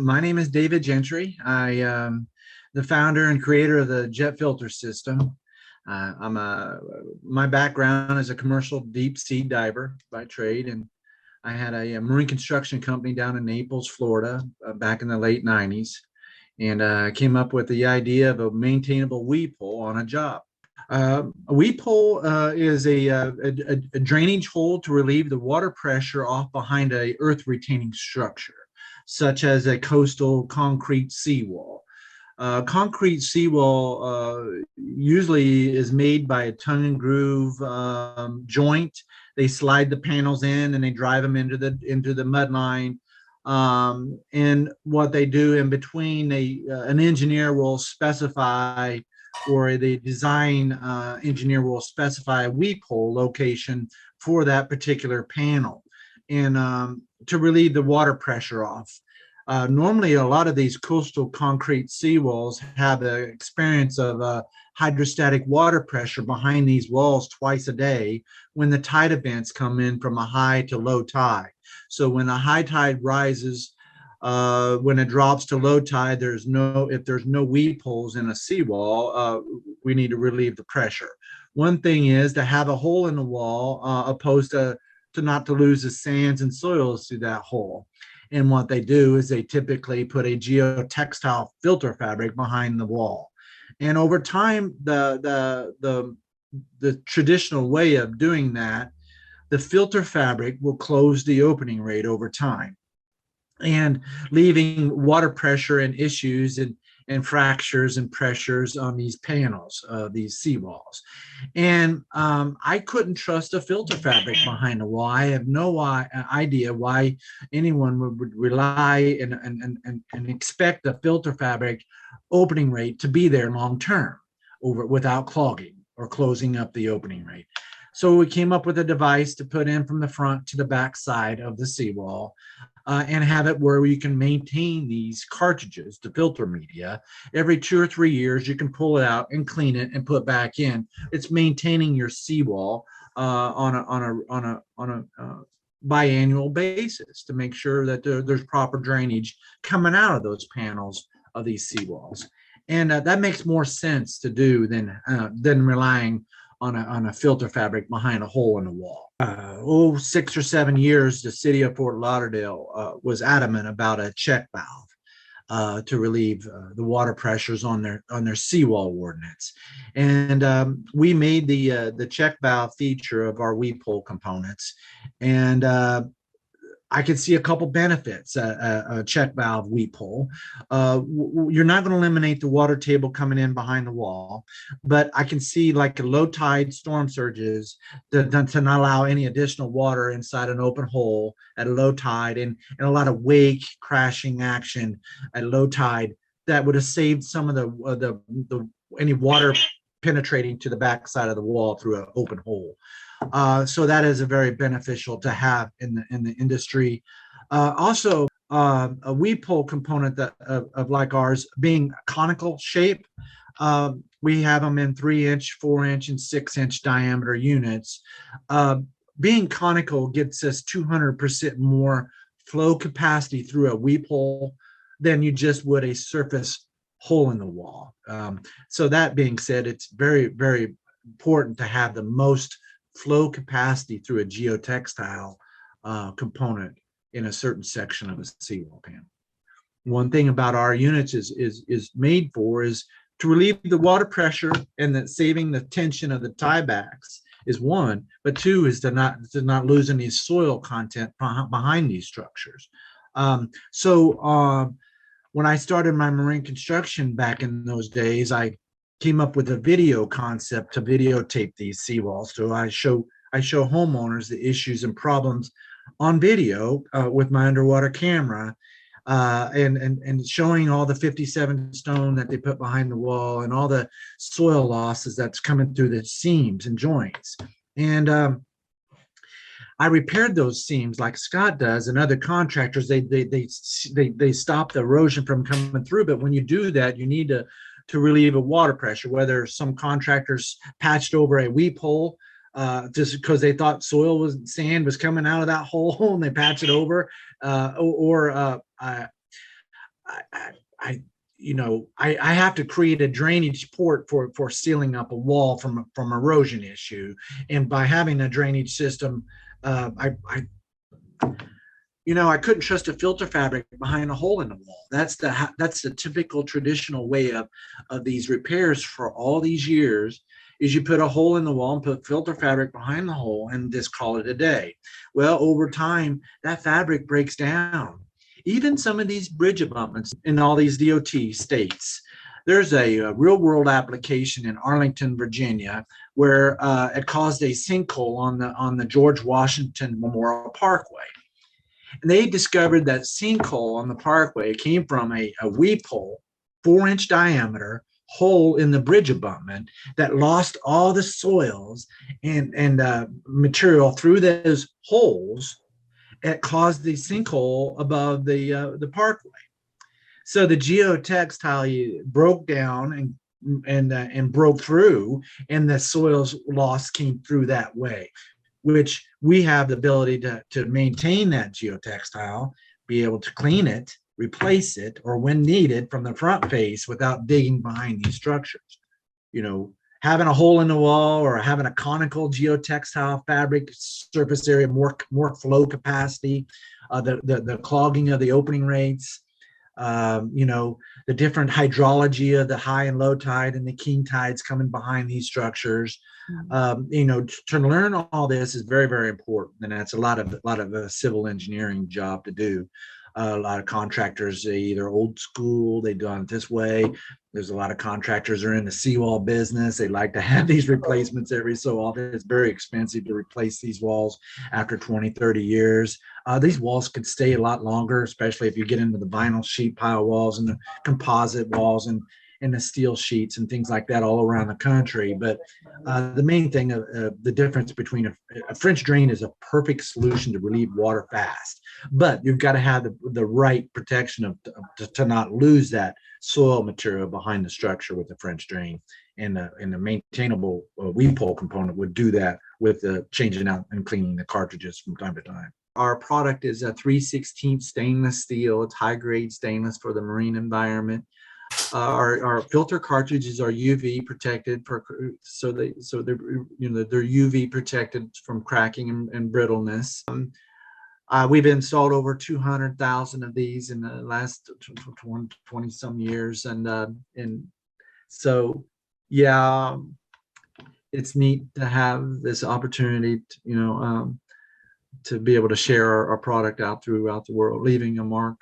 My name is David Gentry. I am the founder and creator of the jet filter system. My background is a commercial deep sea diver by trade, and I had a marine construction company down in Naples, Florida, back in the late 90s, and came up with the idea of a maintainable weep hole on a job. A weep hole is a drainage hole to relieve the water pressure off behind a earth retaining structure, such as a coastal concrete seawall. Concrete seawall usually is made by a tongue and groove joint. They slide the panels in and they drive them into the mud line. And what they do in between, an engineer will specify, or the design engineer will specify a weep hole location for that particular panel, and to relieve the water pressure off. Normally, a lot of these coastal concrete seawalls have the experience of hydrostatic water pressure behind these walls twice a day when the tide events come in from a high to low tide. So when the high tide rises, when it drops to low tide, if there's no weep holes in a seawall, we need to relieve the pressure. One thing is to have a hole in the wall, opposed to not to lose the sands and soils through that hole. And what they do is they typically put a geotextile filter fabric behind the wall. And over time, the traditional way of doing that, the filter fabric will close the opening rate over time, and leaving water pressure and issues and fractures and pressures on these panels, these seawalls. And I couldn't trust a filter fabric behind the wall. I have no idea why anyone would rely and expect a filter fabric opening rate to be there long term without clogging or closing up the opening rate. So we came up with a device to put in from the front to the back side of the seawall, and have it where you can maintain these cartridges, the filter media. Every 2 or 3 years, you can pull it out and clean it and put back in. It's maintaining your seawall on a biannual basis to make sure that there's proper drainage coming out of those panels of these seawalls. And that makes more sense to do than relying on a filter fabric behind a hole in the wall. 6 or 7 years, the city of Fort Lauderdale was adamant about a check valve to relieve the water pressures on their seawall ordinance, and we made the check valve feature of our weep hole components, and I could see a couple benefits. A check valve weep hole. You're not going to eliminate the water table coming in behind the wall, but I can see, like, a low tide storm surges to not allow any additional water inside an open hole at a low tide, and a lot of wake crashing action at low tide that would have saved some of the any water penetrating to the backside of the wall through an open hole. So that is a very beneficial to have in the industry. Also, a weep hole component of like ours being conical shape, we have them in 3-inch, 4-inch, and 6-inch diameter units. Being conical gets us 200% more flow capacity through a weep hole than you just would a surface hole in the wall. So that being said, it's very, very important to have the most flow capacity through a geotextile component in a certain section of a seawall panel. One thing about our units is made for is to relieve the water pressure, and that saving the tension of the tiebacks is one, but two is to not lose any soil content behind these structures. When I started my marine construction back in those days, I came up with a video concept to videotape these seawalls. So I show homeowners the issues and problems on video with my underwater camera, and showing all the 57 stone that they put behind the wall and all the soil losses that's coming through the seams and joints. And I repaired those seams like Scott does, and other contractors. They stop the erosion from coming through. But when you do that, you need to relieve a water pressure. Whether some contractors patched over a weep hole just because they thought sand was coming out of that hole and they patch it over, or I I have to create a drainage port for sealing up a wall from erosion issue, and by having a drainage system, I I couldn't trust a filter fabric behind a hole in the wall. That's the typical traditional way of these repairs for all these years. Is you put a hole in the wall and put filter fabric behind the hole and just call it a day. Well, over time, that fabric breaks down. Even some of these bridge abutments in all these DOT states. There's a real world application in Arlington, Virginia, where it caused a sinkhole on the George Washington Memorial Parkway. And they discovered that sinkhole on the parkway came from a weep hole, 4-inch diameter hole in the bridge abutment that lost all the soils and material through those holes. It caused the sinkhole above the parkway. So the geotextile broke down and broke through, and the soils loss came through that way, which we have the ability to maintain that geotextile, be able to clean it, replace it, or when needed from the front face without digging behind these structures. Having a hole in the wall or having a conical geotextile fabric surface area, more flow capacity, the clogging of the opening rates, the different hydrology of the high and low tide and the king tides coming behind these structures. To learn all this is very, very important, and that's a lot of a civil engineering job to do. A lot of contractors, they either old school, they done it this way. There's a lot of contractors are in the seawall business. They like to have these replacements every so often. It's very expensive to replace these walls after 20, 30 years. These walls could stay a lot longer, especially if you get into the vinyl sheet pile walls and the composite walls and the steel sheets and things like that all around the country. But the main thing, the difference between a French drain is a perfect solution to relieve water fast, but you've got to have the right protection to not lose that soil material behind the structure with the French drain. And the maintainable weep hole component would do that with the changing out and cleaning the cartridges from time to time. Our product is a 3/16 stainless steel. It's high grade stainless for the marine environment. Our filter cartridges are UV protected so they're UV protected from cracking and brittleness. We've installed over 200,000 of these in the last 20 some years, and so yeah, it's neat to have this opportunity to be able to share our product out throughout the world, leaving a mark.